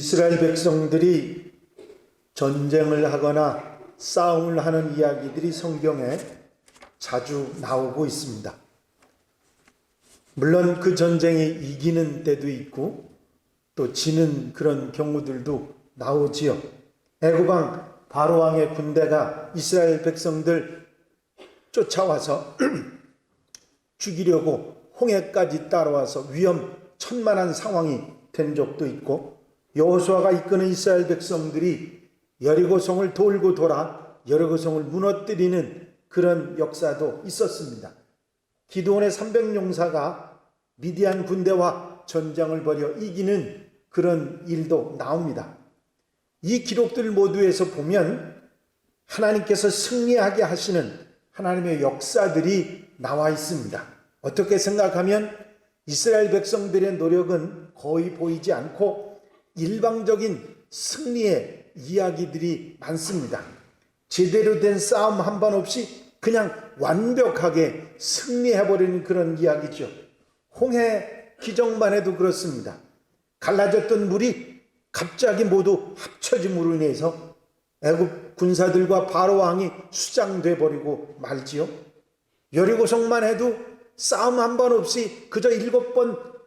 이스라엘 백성들이 전쟁을 하거나 싸움을 하는 이야기들이 성경에 자주 나오고 있습니다. 물론 그 전쟁이 이기는 때도 있고 또 지는 그런 경우들도 나오지요. 애굽왕 바로왕의 군대가 이스라엘 백성들 쫓아와서 죽이려고 홍해까지 따라와서 위험천만한 상황이 된 적도 있고, 여호수아가 이끄는 이스라엘 백성들이 여리고성을 돌고 돌아 여리고성을 무너뜨리는 그런 역사도 있었습니다. 기드온의 300용사가 미디안 군대와 전쟁을 벌여 이기는 그런 일도 나옵니다. 이 기록들 모두에서 보면 하나님께서 승리하게 하시는 하나님의 역사들이 나와 있습니다. 어떻게 생각하면 이스라엘 백성들의 노력은 거의 보이지 않고 일방적인 승리의 이야기들이 많습니다. 제대로 된 싸움 한 번 없이 그냥 완벽하게 승리해버리는 그런 이야기죠. 홍해 기적만 해도 그렇습니다. 갈라졌던 물이 갑자기 모두 합쳐짐으로 인해서 애굽 군사들과 바로 왕이 수장돼 버리고 말지요. 여리고성만 해도 싸움 한 번 없이 그저 7번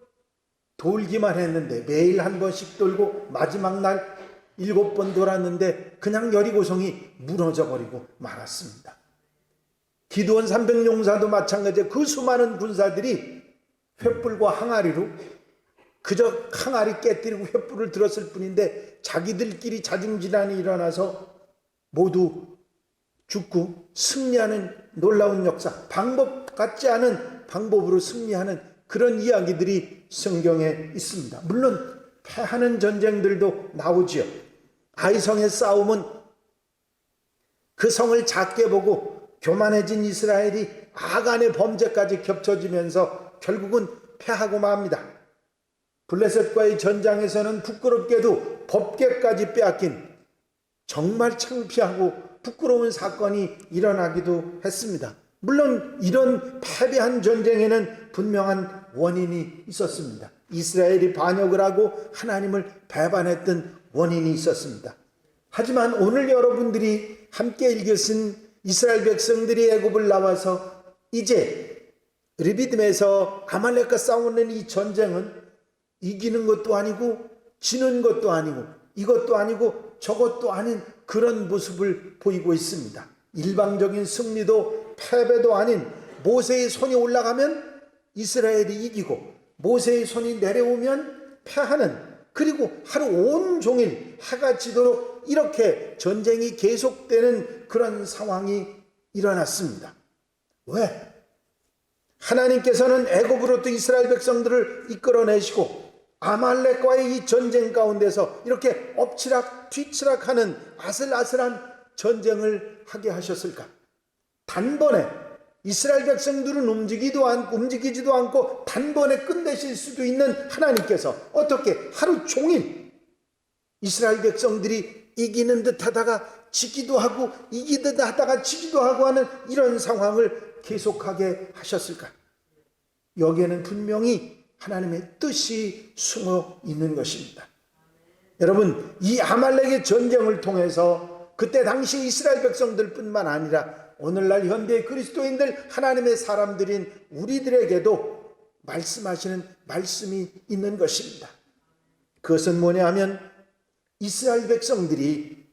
돌기만 했는데, 매일 한 번씩 돌고 마지막 날 7번 돌았는데 그냥 여리고성이 무너져 버리고 말았습니다. 기드온 300용사도 마찬가지에 그 수많은 군사들이 횃불과 항아리로 그저 항아리 깨뜨리고 횃불을 들었을 뿐인데 자기들끼리 자중질환이 일어나서 모두 죽고 승리하는 놀라운 역사, 방법 같지 않은 방법으로 승리하는 그런 이야기들이 성경에 있습니다. 물론 패하는 전쟁들도 나오지요. 아이성의 싸움은 그 성을 작게 보고 교만해진 이스라엘이 아간의 범죄까지 겹쳐지면서 결국은 패하고 맙니다. 블레셋과의 전장에서는 부끄럽게도 법궤까지 빼앗긴 정말 창피하고 부끄러운 사건이 일어나기도 했습니다. 물론 이런 패배한 전쟁에는 분명한 원인이 있었습니다. 이스라엘이 반역을 하고 하나님을 배반했던 원인이 있었습니다. 하지만 오늘 여러분들이 함께 읽으신 이스라엘 백성들이 애굽을 나와서 이제 르비딤에서 아말렉과 싸우는 이 전쟁은 이기는 것도 아니고 지는 것도 아니고 이것도 아니고 저것도 아닌 그런 모습을 보이고 있습니다. 일방적인 승리도 패배도 아닌, 모세의 손이 올라가면 이스라엘이 이기고 모세의 손이 내려오면 패하는, 그리고 하루 온종일 해가 지도록 이렇게 전쟁이 계속되는 그런 상황이 일어났습니다. 왜? 하나님께서는 애굽으로부터 이스라엘 백성들을 이끌어내시고 아말렉과의 이 전쟁 가운데서 이렇게 엎치락 뒤치락하는 아슬아슬한 전쟁을 하게 하셨을까? 단번에 이스라엘 백성들은 움직이지도 않고 단번에 끝내실 수도 있는 하나님께서 어떻게 하루 종일 이스라엘 백성들이 이기는 듯 하다가 지기도 하고 이기듯 하다가 지기도 하고 하는 이런 상황을 계속하게 하셨을까? 여기에는 분명히 하나님의 뜻이 숨어 있는 것입니다. 여러분, 이 아말렉의 전쟁을 통해서 그때 당시 이스라엘 백성들뿐만 아니라 오늘날 현대의 그리스도인들, 하나님의 사람들인 우리들에게도 말씀하시는 말씀이 있는 것입니다. 그것은 뭐냐 하면 이스라엘 백성들이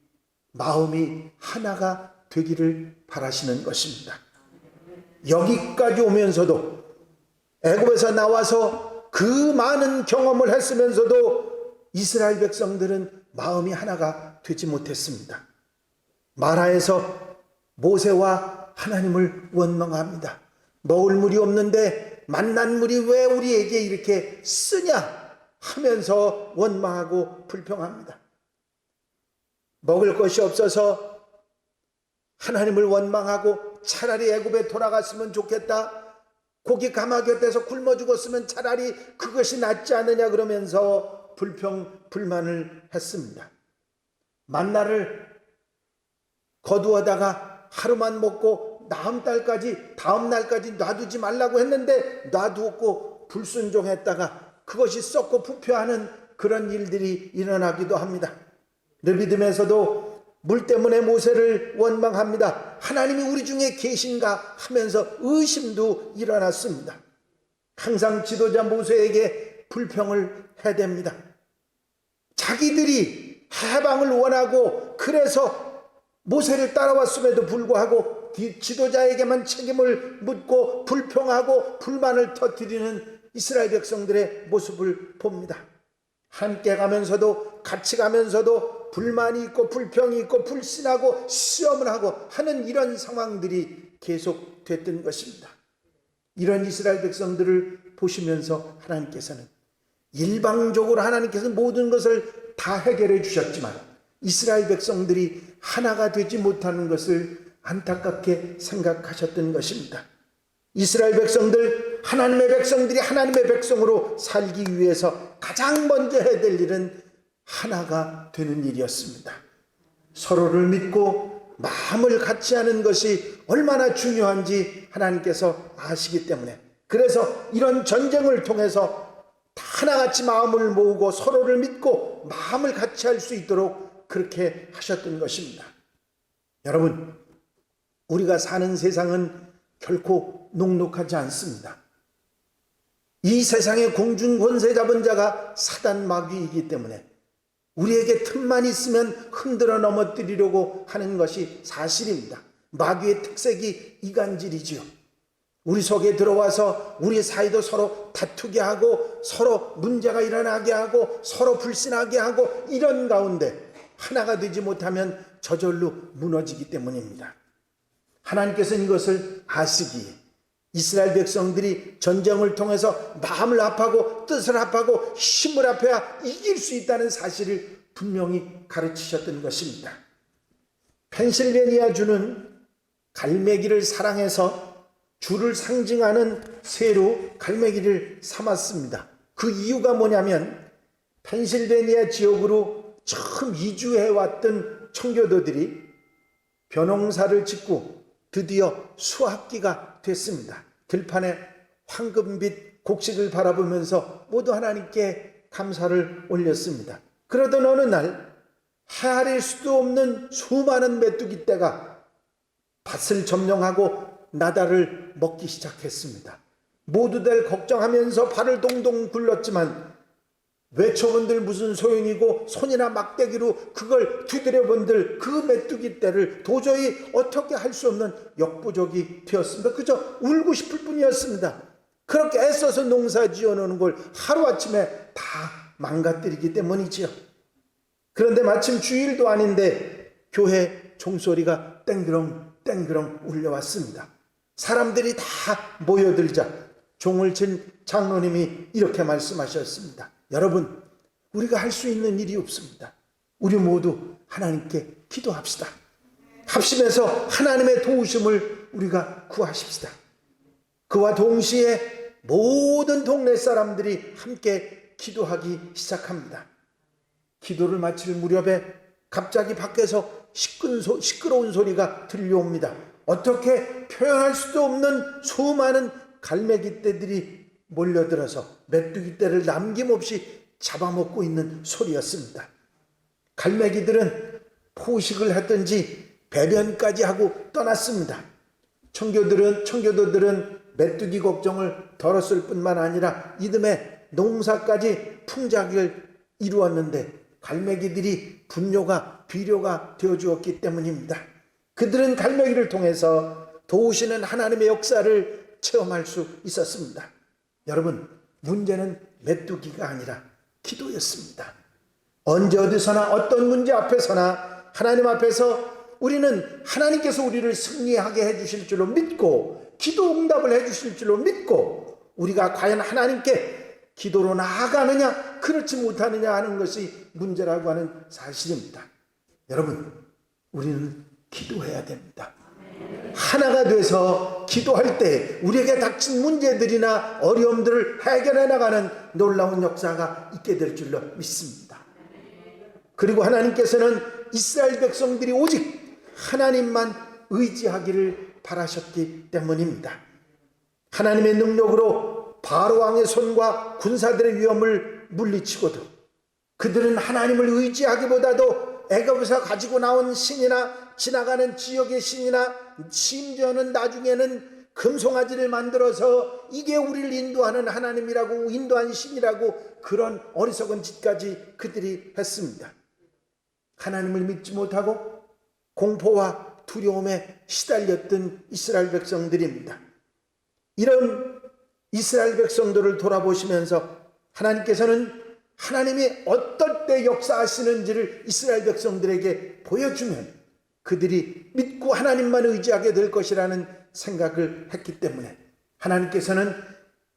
마음이 하나가 되기를 바라시는 것입니다. 여기까지 오면서도, 애굽에서 나와서 그 많은 경험을 했으면서도 이스라엘 백성들은 마음이 하나가 되지 못했습니다. 마라에서 모세와 하나님을 원망합니다. 먹을 물이 없는데 만난 물이 왜 우리에게 이렇게 쓰냐 하면서 원망하고 불평합니다. 먹을 것이 없어서 하나님을 원망하고 차라리 애굽에 돌아갔으면 좋겠다, 고기 가마 곁에서 굶어 죽었으면 차라리 그것이 낫지 않느냐 그러면서 불평불만을 했습니다. 만나를 거두어다가 하루만 먹고 다음 날까지 놔두지 말라고 했는데 놔두었고 불순종했다가 그것이 썩고 부패하는 그런 일들이 일어나기도 합니다. 르비딤에서도 물 때문에 모세를 원망합니다. 하나님이 우리 중에 계신가 하면서 의심도 일어났습니다. 항상 지도자 모세에게 불평을 해댑니다. 자기들이 해방을 원하고 그래서 모세를 따라왔음에도 불구하고 지도자에게만 책임을 묻고 불평하고 불만을 터뜨리는 이스라엘 백성들의 모습을 봅니다. 함께 가면서도 같이 가면서도 불만이 있고 불평이 있고 불신하고 시험을 하고 하는 이런 상황들이 계속됐던 것입니다. 이런 이스라엘 백성들을 보시면서 하나님께서는 일방적으로 하나님께서 모든 것을 다 해결해 주셨지만 이스라엘 백성들이 하나가 되지 못하는 것을 안타깝게 생각하셨던 것입니다. 이스라엘 백성들, 하나님의 백성들이 하나님의 백성으로 살기 위해서 가장 먼저 해야 될 일은 하나가 되는 일이었습니다. 서로를 믿고 마음을 같이 하는 것이 얼마나 중요한지 하나님께서 아시기 때문에, 그래서 이런 전쟁을 통해서 다 하나같이 마음을 모으고 서로를 믿고 마음을 같이 할 수 있도록 그렇게 하셨던 것입니다. 여러분, 우리가 사는 세상은 결코 녹록하지 않습니다. 이 세상의 공중 권세 잡은 자가 사단 마귀이기 때문에 우리에게 틈만 있으면 흔들어 넘어뜨리려고 하는 것이 사실입니다. 마귀의 특색이 이간질이지요. 우리 속에 들어와서 우리 사이도 서로 다투게 하고 서로 문제가 일어나게 하고 서로 불신하게 하고 이런 가운데 하나가 되지 못하면 저절로 무너지기 때문입니다. 하나님께서는 이것을 아시기에 이스라엘 백성들이 전쟁을 통해서 마음을 합하고 뜻을 합하고 힘을 합해야 이길 수 있다는 사실을 분명히 가르치셨던 것입니다. 펜실베니아 주는 갈매기를 사랑해서 주를 상징하는 새로 갈매기를 삼았습니다. 그 이유가 뭐냐면 펜실베니아 지역으로 처음 이주해왔던 청교도들이 벼농사를 짓고 드디어 수확기가 됐습니다. 들판에 황금빛 곡식을 바라보면서 모두 하나님께 감사를 올렸습니다. 그러던 어느 날 헤아릴 수도 없는 수많은 메뚜기 떼가 밭을 점령하고 나다를 먹기 시작했습니다. 모두들 걱정하면서 발을 동동 굴렀지만 외쳐본들 무슨 소용이고 손이나 막대기로 그걸 두드려본들 그 메뚜기 떼를 도저히 어떻게 할 수 없는 역부족이 되었습니다. 그저 울고 싶을 뿐이었습니다. 그렇게 애써서 농사 지어놓은 걸 하루아침에 다 망가뜨리기 때문이지요. 그런데 마침 주일도 아닌데 교회 종소리가 땡그렁 땡그렁 울려왔습니다. 사람들이 다 모여들자 종을 친 장로님이 이렇게 말씀하셨습니다. 여러분, 우리가 할 수 있는 일이 없습니다. 우리 모두 하나님께 기도합시다. 합심해서 하나님의 도우심을 우리가 구하십시다. 그와 동시에 모든 동네 사람들이 함께 기도하기 시작합니다. 기도를 마칠 무렵에 갑자기 밖에서 시끄러운 소리가 들려옵니다. 어떻게 표현할 수도 없는 수많은 갈매기 떼들이 몰려들어서 메뚜기 떼를 남김없이 잡아먹고 있는 소리였습니다. 갈매기들은 포식을 했든지 배변까지 하고 떠났습니다. 청교도들은 메뚜기 걱정을 덜었을 뿐만 아니라 이듬해 농사까지 풍작을 이루었는데 갈매기들이 분뇨가 비료가 되어주었기 때문입니다. 그들은 갈매기를 통해서 도우시는 하나님의 역사를 체험할 수 있었습니다. 여러분, 문제는 메뚜기가 아니라 기도였습니다. 언제 어디서나 어떤 문제 앞에서나 하나님 앞에서 우리는 하나님께서 우리를 승리하게 해주실 줄로 믿고 기도 응답을 해주실 줄로 믿고 우리가 과연 하나님께 기도로 나아가느냐 그렇지 못하느냐 하는 것이 문제라고 하는 사실입니다. 여러분, 우리는 기도해야 됩니다. 하나가 돼서 기도할 때 우리에게 닥친 문제들이나 어려움들을 해결해 나가는 놀라운 역사가 있게 될 줄로 믿습니다. 그리고 하나님께서는 이스라엘 백성들이 오직 하나님만 의지하기를 바라셨기 때문입니다. 하나님의 능력으로 바로 왕의 손과 군사들의 위험을 물리치고도 그들은 하나님을 의지하기보다도 애굽에서 가지고 나온 신이나 지나가는 지역의 신이나 심지어는 나중에는 금송아지를 만들어서 이게 우리를 인도하는 하나님이라고, 인도한 신이라고, 그런 어리석은 짓까지 그들이 했습니다. 하나님을 믿지 못하고 공포와 두려움에 시달렸던 이스라엘 백성들입니다. 이런 이스라엘 백성들을 돌아보시면서 하나님께서는 하나님이 어떨 때 역사하시는지를 이스라엘 백성들에게 보여주면 그들이 믿고 하나님만 의지하게 될 것이라는 생각을 했기 때문에 하나님께서는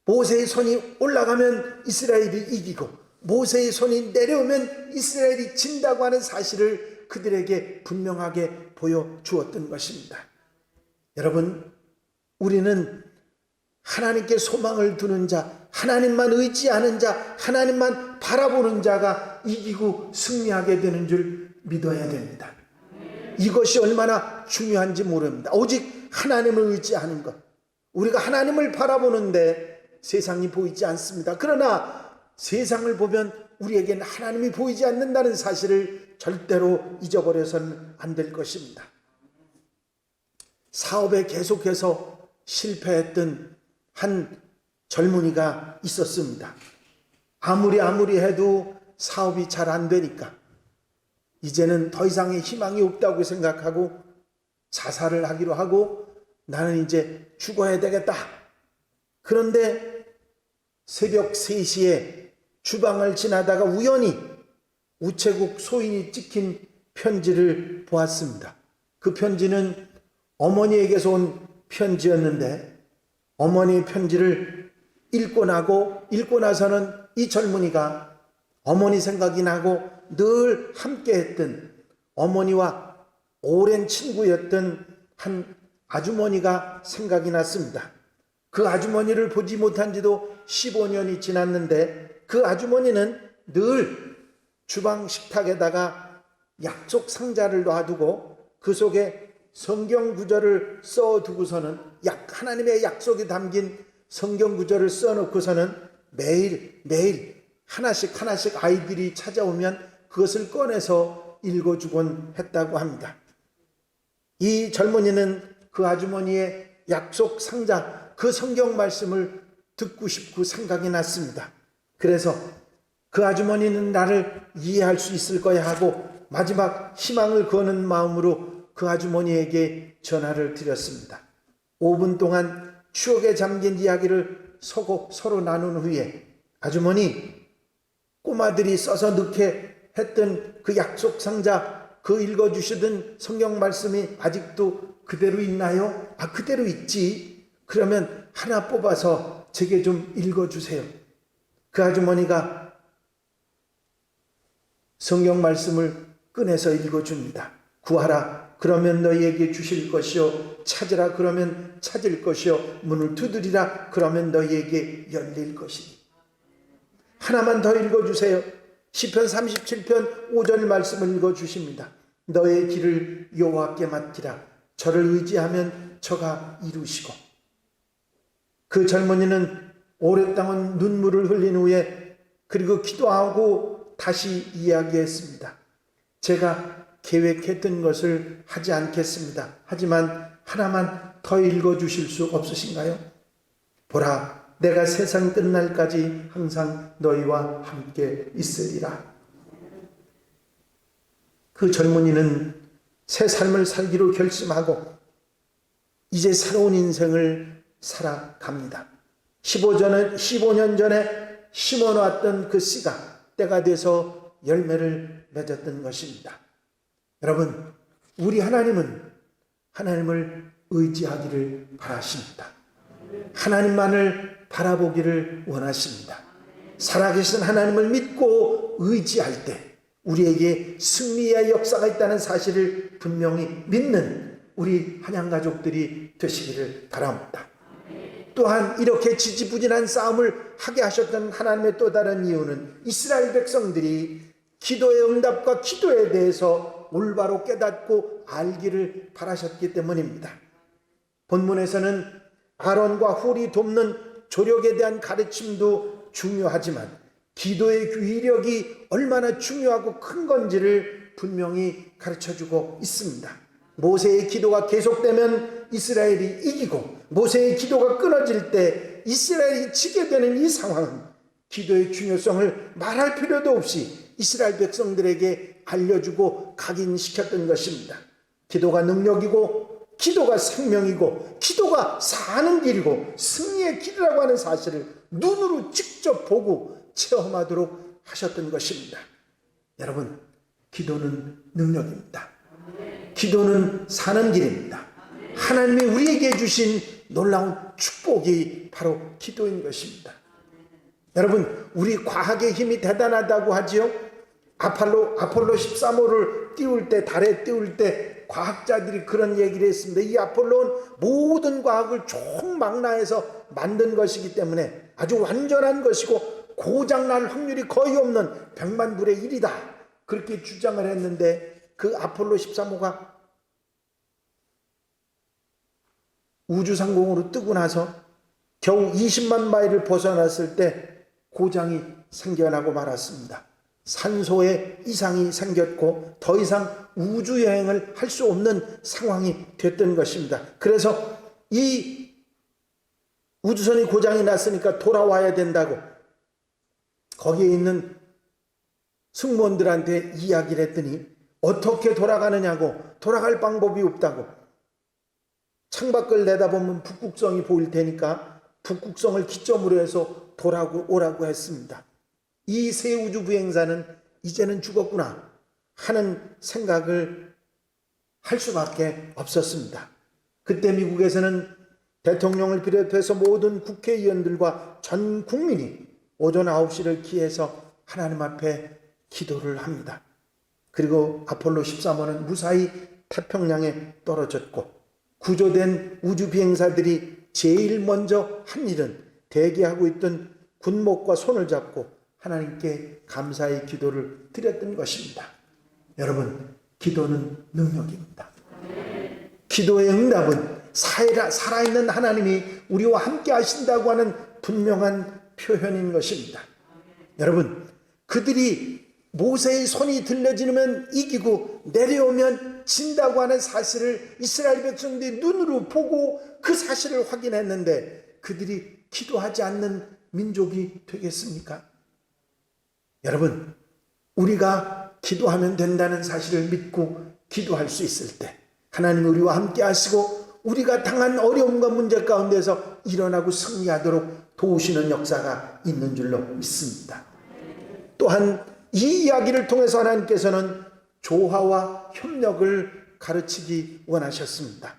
모세의 손이 올라가면 이스라엘이 이기고 모세의 손이 내려오면 이스라엘이 진다고 하는 사실을 그들에게 분명하게 보여주었던 것입니다. 여러분, 우리는 하나님께 소망을 두는 자, 하나님만 의지하는 자, 하나님만 바라보는 자가 이기고 승리하게 되는 줄 믿어야 됩니다. 이것이 얼마나 중요한지 모릅니다. 오직 하나님을 의지하는 것. 우리가 하나님을 바라보는데 세상이 보이지 않습니다. 그러나 세상을 보면 우리에게는 하나님이 보이지 않는다는 사실을 절대로 잊어버려서는 안 될 것입니다. 사업에 계속해서 실패했던 한 젊은이가 있었습니다. 아무리 해도 사업이 잘 안 되니까 이제는 더 이상의 희망이 없다고 생각하고 자살을 하기로 하고 나는 이제 죽어야 되겠다. 그런데 새벽 3시에 주방을 지나다가 우연히 우체국 소인이 찍힌 편지를 보았습니다. 그 편지는 어머니에게서 온 편지였는데 어머니의 편지를 읽고 나서는 이 젊은이가 어머니 생각이 나고 늘 함께했던 어머니와 오랜 친구였던 한 아주머니가 생각이 났습니다. 그 아주머니를 보지 못한 지도 15년이 지났는데 그 아주머니는 늘 주방 식탁에다가 약속 상자를 놔두고 그 속에 성경 구절을 써두고서는 하나님의 약속이 담긴 성경 구절을 써놓고서는 매일 하나씩 아이들이 찾아오면 그것을 꺼내서 읽어주곤 했다고 합니다. 이 젊은이는 그 아주머니의 약속 상자, 그 성경 말씀을 듣고 싶고 생각이 났습니다. 그래서 그 아주머니는 나를 이해할 수 있을 거야 하고 마지막 희망을 거는 마음으로 그 아주머니에게 전화를 드렸습니다. 5분 동안 추억에 잠긴 이야기를 서로 나눈 후에 아주머니, 꼬마들이 써서 넣게 했던 그 약속 상자, 그 읽어주시던 성경 말씀이 아직도 그대로 있나요? 그대로 있지. 그러면 하나 뽑아서 제게 좀 읽어주세요. 그 아주머니가 성경 말씀을 꺼내서 읽어줍니다. 구하라, 그러면 너희에게 주실 것이요. 찾으라, 그러면 찾을 것이요. 문을 두드리라, 그러면 너희에게 열릴 것이니. 하나만 더 읽어주세요. 시편 37편 5절 말씀을 읽어주십니다. 너의 길을 여호와께 맡기라. 저를 의지하면 저가 이루시고. 그 젊은이는 오랫동안 눈물을 흘린 후에 그리고 기도하고 다시 이야기했습니다. 제가 계획했던 것을 하지 않겠습니다. 하지만 하나만 더 읽어주실 수 없으신가요? 보라, 내가 세상 끝날까지 항상 너희와 함께 있으리라. 그 젊은이는 새 삶을 살기로 결심하고 이제 새로운 인생을 살아갑니다. 15년 전에 심어놓았던 그 씨가 때가 돼서 열매를 맺었던 것입니다. 여러분, 우리 하나님은 하나님을 의지하기를 바라십니다. 하나님만을 바라보기를 원하십니다. 살아계신 하나님을 믿고 의지할 때 우리에게 승리의 역사가 있다는 사실을 분명히 믿는 우리 한양가족들이 되시기를 바랍니다. 또한 이렇게 지지부진한 싸움을 하게 하셨던 하나님의 또 다른 이유는 이스라엘 백성들이 기도의 응답과 기도에 대해서 올바로 깨닫고 알기를 바라셨기 때문입니다. 본문에서는 아론과 훌이 돕는 조력에 대한 가르침도 중요하지만 기도의 위력이 얼마나 중요하고 큰 건지를 분명히 가르쳐주고 있습니다. 모세의 기도가 계속되면 이스라엘이 이기고, 모세의 기도가 끊어질 때 이스라엘이 지게 되는 이 상황은 기도의 중요성을 말할 필요도 없이 이스라엘 백성들에게 알려주고 각인시켰던 것입니다. 기도가 능력이고, 기도가 생명이고, 기도가 사는 길이고 승리의 길이라고 하는 사실을 눈으로 직접 보고 체험하도록 하셨던 것입니다. 여러분, 기도는 능력입니다. 기도는 사는 길입니다. 하나님이 우리에게 주신 놀라운 축복이 바로 기도인 것입니다. 여러분, 우리 과학의 힘이 대단하다고 하지요. 아폴로 13호를 띄울 때, 달에 띄울 때 과학자들이 그런 얘기를 했습니다. 이 아폴로는 모든 과학을 총망라해서 만든 것이기 때문에 아주 완전한 것이고 고장날 확률이 거의 없는 100만 분의 1이다. 그렇게 주장을 했는데, 그 아폴로 13호가 우주상공으로 뜨고 나서 겨우 20만 마일을 벗어났을 때 고장이 생겨나고 말았습니다. 산소에 이상이 생겼고 더 이상 우주여행을 할 수 없는 상황이 됐던 것입니다. 그래서 이 우주선이 고장이 났으니까 돌아와야 된다고 거기에 있는 승무원들한테 이야기를 했더니 어떻게 돌아가느냐고, 돌아갈 방법이 없다고, 창밖을 내다보면 북극성이 보일 테니까 북극성을 기점으로 해서 돌아오라고 했습니다. 이 새 우주 비행사는 이제는 죽었구나 하는 생각을 할 수밖에 없었습니다. 그때 미국에서는 대통령을 비롯해서 모든 국회의원들과 전 국민이 오전 9시를 기해서 하나님 앞에 기도를 합니다. 그리고 아폴로 13호는 무사히 태평양에 떨어졌고, 구조된 우주 비행사들이 제일 먼저 한 일은 대기하고 있던 군목과 손을 잡고 하나님께 감사의 기도를 드렸던 것입니다. 여러분, 기도는 능력입니다. 기도의 응답은 살아있는 하나님이 우리와 함께 하신다고 하는 분명한 표현인 것입니다. 여러분, 그들이 모세의 손이 들려지면 이기고 내려오면 진다고 하는 사실을 이스라엘 백성들이 눈으로 보고 그 사실을 확인했는데, 그들이 기도하지 않는 민족이 되겠습니까? 여러분, 우리가 기도하면 된다는 사실을 믿고 기도할 수 있을 때 하나님이 우리와 함께 하시고 우리가 당한 어려움과 문제 가운데서 일어나고 승리하도록 도우시는 역사가 있는 줄로 믿습니다. 또한 이 이야기를 통해서 하나님께서는 조화와 협력을 가르치기 원하셨습니다.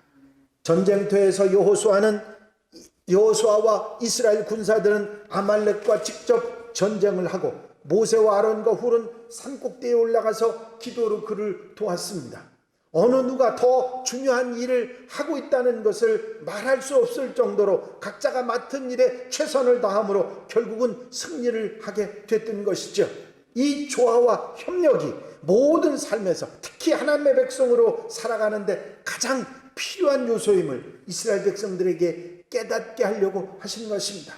전쟁터에서 여호수아와 이스라엘 군사들은 아말렉과 직접 전쟁을 하고, 모세와 아론과 훌은 산꼭대기에 올라가서 기도로 그를 도왔습니다. 어느 누가 더 중요한 일을 하고 있다는 것을 말할 수 없을 정도로 각자가 맡은 일에 최선을 다함으로 결국은 승리를 하게 됐던 것이죠. 이 조화와 협력이 모든 삶에서, 특히 하나님의 백성으로 살아가는데 가장 필요한 요소임을 이스라엘 백성들에게 깨닫게 하려고 하신 것입니다.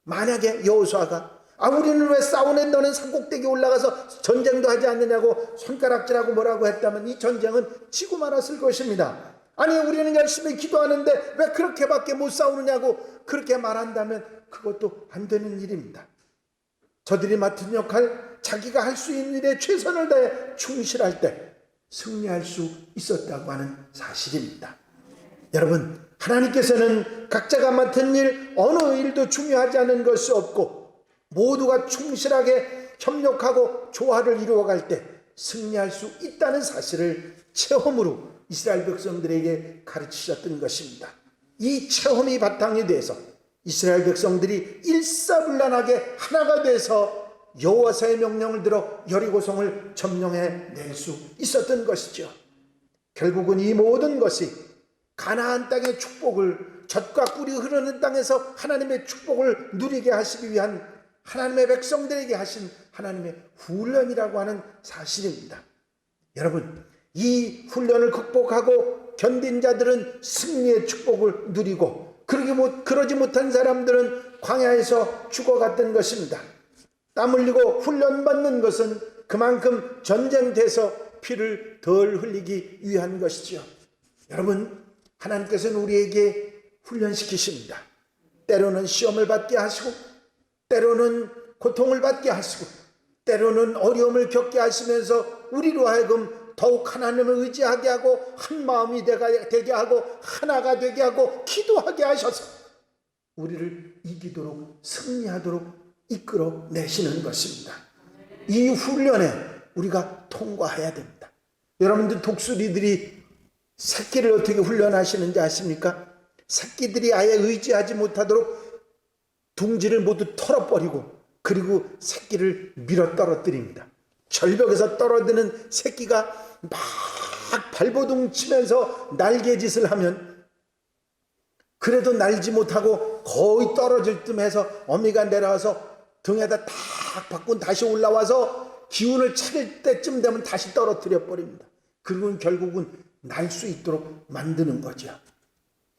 만약에 여호수아가 우리는 왜 싸우네, 너는 산꼭대기에 올라가서 전쟁도 하지 않느냐고 손가락질하고 뭐라고 했다면 이 전쟁은 지고 말았을 것입니다. 아니, 우리는 열심히 기도하는데 왜 그렇게밖에 못 싸우느냐고 그렇게 말한다면 그것도 안 되는 일입니다. 저들이 맡은 역할, 자기가 할 수 있는 일에 최선을 다해 충실할 때 승리할 수 있었다고 하는 사실입니다. 여러분, 하나님께서는 각자가 맡은 일, 어느 일도 중요하지 않은 것이 없고 모두가 충실하게 협력하고 조화를 이루어갈 때 승리할 수 있다는 사실을 체험으로 이스라엘 백성들에게 가르치셨던 것입니다. 이 체험이 바탕이 돼서 이스라엘 백성들이 일사불란하게 하나가 돼서 여호와의 명령을 들어 여리고성을 점령해 낼 수 있었던 것이죠. 결국은 이 모든 것이 가나안 땅의 축복을, 젖과 꿀이 흐르는 땅에서 하나님의 축복을 누리게 하시기 위한 하나님의 백성들에게 하신 하나님의 훈련이라고 하는 사실입니다. 여러분, 이 훈련을 극복하고 견딘 자들은 승리의 축복을 누리고, 그러지 못한 사람들은 광야에서 죽어갔던 것입니다. 땀 흘리고 훈련받는 것은 그만큼 전쟁돼서 피를 덜 흘리기 위한 것이지요. 여러분, 하나님께서는 우리에게 훈련시키십니다. 때로는 시험을 받게 하시고, 때로는 고통을 받게 하시고, 때로는 어려움을 겪게 하시면서 우리로 하여금 더욱 하나님을 의지하게 하고 한 마음이 되게 하고 하나가 되게 하고 기도하게 하셔서 우리를 이기도록 승리하도록 이끌어내시는 것입니다. 이 훈련에 우리가 통과해야 됩니다. 여러분들 독수리들이 새끼를 어떻게 훈련하시는지 아십니까? 새끼들이 아예 의지하지 못하도록 둥지를 모두 털어버리고 그리고 새끼를 밀어 떨어뜨립니다. 절벽에서 떨어지는 새끼가 막 발버둥 치면서 날개짓을 하면 그래도 날지 못하고 거의 떨어질 쯤에서 어미가 내려와서 등에다 탁 받고 다시 올라와서 기운을 차릴 때쯤 되면 다시 떨어뜨려 버립니다. 그리고 결국은 날 수 있도록 만드는 거죠.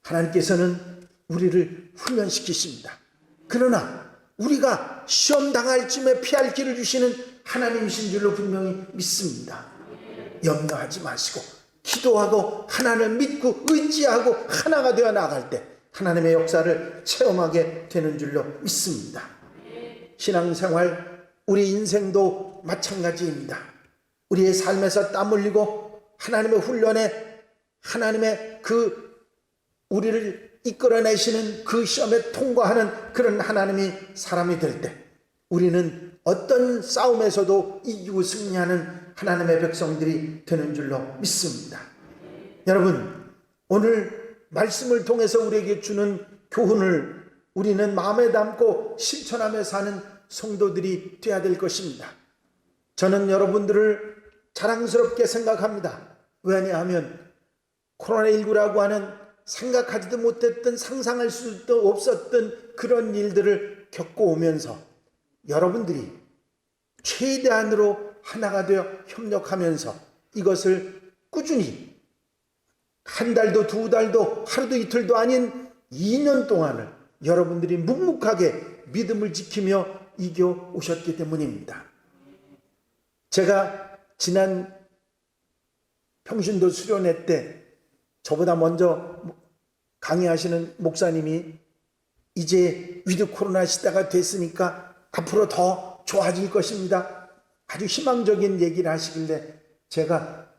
하나님께서는 우리를 훈련시키십니다. 그러나 우리가 시험 당할 쯤에 피할 길을 주시는 하나님이신 줄로 분명히 믿습니다. 염려하지 마시고 기도하고 하나님을 믿고 의지하고 하나가 되어 나갈 때 하나님의 역사를 체험하게 되는 줄로 믿습니다. 신앙생활, 우리 인생도 마찬가지입니다. 우리의 삶에서 땀 흘리고 하나님의 훈련에 하나님의 우리를 이끌어내시는 그 시험에 통과하는 그런 하나님이 사람이 될 때 우리는 어떤 싸움에서도 이기고 승리하는 하나님의 백성들이 되는 줄로 믿습니다. 여러분, 오늘 말씀을 통해서 우리에게 주는 교훈을 우리는 마음에 담고 실천하며 사는 성도들이 되어야 될 것입니다. 저는 여러분들을 자랑스럽게 생각합니다. 왜냐하면 코로나19라고 하는 생각하지도 못했던 상상할 수도 없었던 그런 일들을 겪어오면서 여러분들이 최대한으로 하나가 되어 협력하면서 이것을 꾸준히 한 달도 두 달도 하루도 이틀도 아닌 2년 동안을 여러분들이 묵묵하게 믿음을 지키며 이겨오셨기 때문입니다. 제가 지난 평신도 수련회 때 저보다 먼저 강의하시는 목사님이 이제 위드 코로나 시대가 됐으니까 앞으로 더 좋아질 것입니다. 아주 희망적인 얘기를 하시길래 제가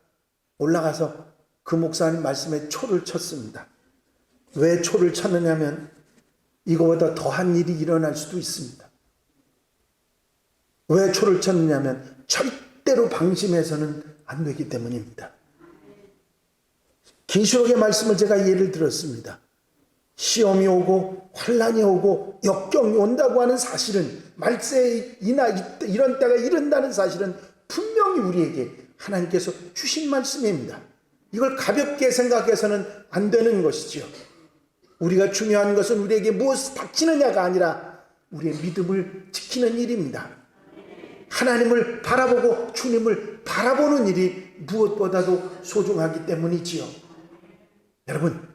올라가서 그 목사님 말씀에 초를 쳤습니다. 왜 초를 쳤느냐면 이거보다 더한 일이 일어날 수도 있습니다. 왜 초를 쳤느냐면 절대로 방심해서는 안 되기 때문입니다. 계시록의 말씀을 제가 예를 들었습니다. 시험이 오고 환란이 오고 역경이 온다고 하는 사실은 말세이나 이런 때가 이른다는 사실은 분명히 우리에게 하나님께서 주신 말씀입니다. 이걸 가볍게 생각해서는 안 되는 것이지요. 우리가 중요한 것은 우리에게 무엇이 닥치느냐가 아니라 우리의 믿음을 지키는 일입니다. 하나님을 바라보고 주님을 바라보는 일이 무엇보다도 소중하기 때문이지요. 여러분,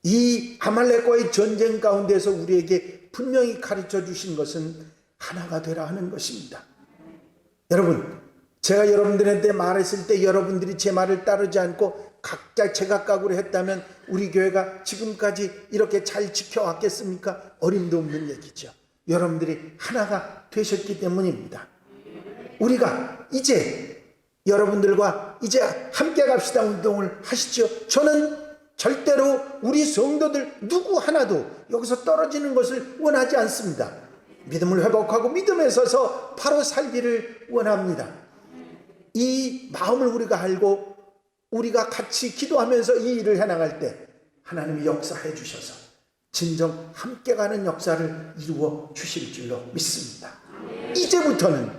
이 아말렉과의 전쟁 가운데서 우리에게 분명히 가르쳐 주신 것은 하나가 되라 하는 것입니다. 여러분, 제가 여러분들한테 말했을 때 여러분들이 제 말을 따르지 않고 각자 제각각으로 했다면 우리 교회가 지금까지 이렇게 잘 지켜왔겠습니까? 어림도 없는 얘기죠. 여러분들이 하나가 되셨기 때문입니다. 우리가 이제 여러분들과 이제 함께 갑시다 운동을 하시죠. 저는 절대로 우리 성도들 누구 하나도 여기서 떨어지는 것을 원하지 않습니다. 믿음을 회복하고 믿음에 서서 바로 살기를 원합니다. 이 마음을 우리가 알고 우리가 같이 기도하면서 이 일을 해나갈 때 하나님이 역사해 주셔서 진정 함께 가는 역사를 이루어 주실 줄로 믿습니다. 이제부터는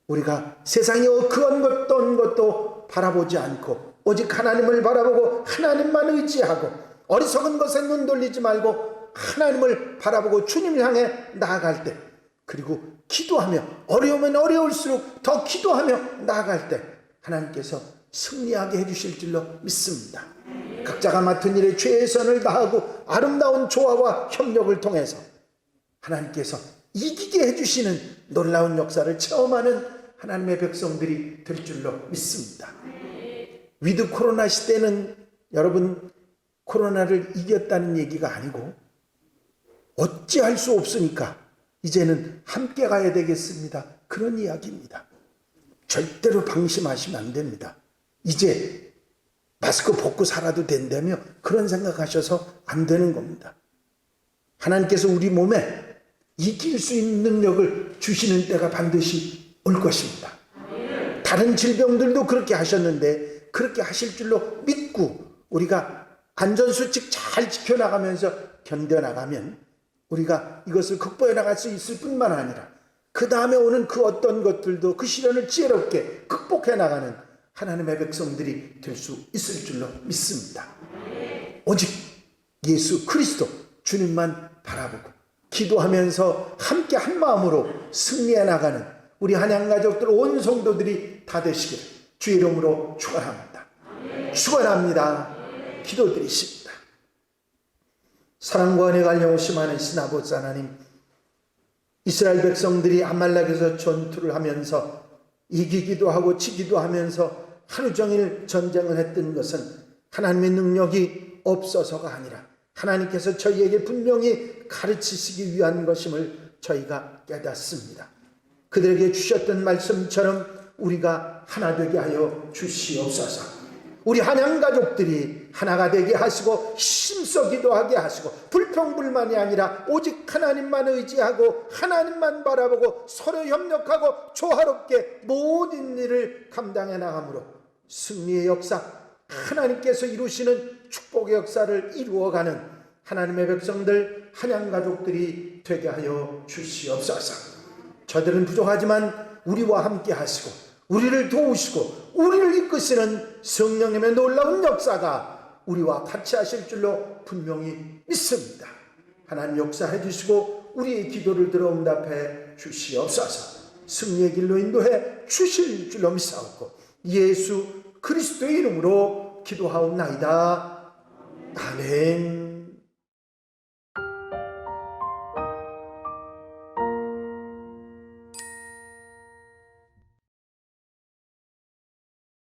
우리가 세상의 그 어떤 것도 바라보지 않고 오직 하나님을 바라보고 하나님만 의지하고 어리석은 것에 눈 돌리지 말고 하나님을 바라보고 주님을 향해 나아갈 때, 그리고 기도하며 어려우면 어려울수록 더 기도하며 나아갈 때 하나님께서 승리하게 해주실 줄로 믿습니다. 각자가 맡은 일에 최선을 다하고 아름다운 조화와 협력을 통해서 하나님께서 이기게 해주시는 놀라운 역사를 체험하는 하나님의 백성들이 될 줄로 믿습니다. 위드 코로나 시대는 여러분 코로나를 이겼다는 얘기가 아니고 어찌할 수 없으니까 이제는 함께 가야 되겠습니다. 그런 이야기입니다. 절대로 방심하시면 안 됩니다. 이제 마스크 벗고 살아도 된다며 그런 생각하셔서 안 되는 겁니다. 하나님께서 우리 몸에 이길 수 있는 능력을 주시는 때가 반드시 올 것입니다. 다른 질병들도 그렇게 하셨는데 그렇게 하실 줄로 믿고 우리가 안전수칙 잘 지켜나가면서 견뎌나가면 우리가 이것을 극복해 나갈 수 있을 뿐만 아니라 그 다음에 오는 그 어떤 것들도 그 시련을 지혜롭게 극복해 나가는 하나님의 백성들이 될 수 있을 줄로 믿습니다. 오직 예수 그리스도 주님만 바라보고 기도하면서 함께 한 마음으로 승리해 나가는 우리 한양가족들 온 성도들이 다 되시기를 주의 이름으로 축원합니다. 축원합니다. 기도드리십니다. 사랑과 은혜가 영원하신 신아버지 하나님, 이스라엘 백성들이 아말렉에서 전투를 하면서 이기기도 하고 지기도 하면서 하루 종일 전쟁을 했던 것은 하나님의 능력이 없어서가 아니라 하나님께서 저희에게 분명히 가르치시기 위한 것임을 저희가 깨닫습니다. 그들에게 주셨던 말씀처럼 우리가 하나 되게 하여 주시옵소서. 우리 한양가족들이 하나가 되게 하시고 힘써 기도하게 하시고 불평불만이 아니라 오직 하나님만 의지하고 하나님만 바라보고 서로 협력하고 조화롭게 모든 일을 감당해 나가므로 승리의 역사, 하나님께서 이루시는 축복의 역사를 이루어가는 하나님의 백성들 한양가족들이 되게 하여 주시옵소서. 저들은 부족하지만 우리와 함께 하시고 우리를 도우시고 우리를 이끄시는 성령님의 놀라운 역사가 우리와 같이 하실 줄로 분명히 믿습니다. 하나님 역사해 주시고 우리의 기도를 들어 응답해 주시옵소서. 승리의 길로 인도해 주실 줄로 믿사옵고 예수 그리스도의 이름으로 기도하옵나이다. 아멘.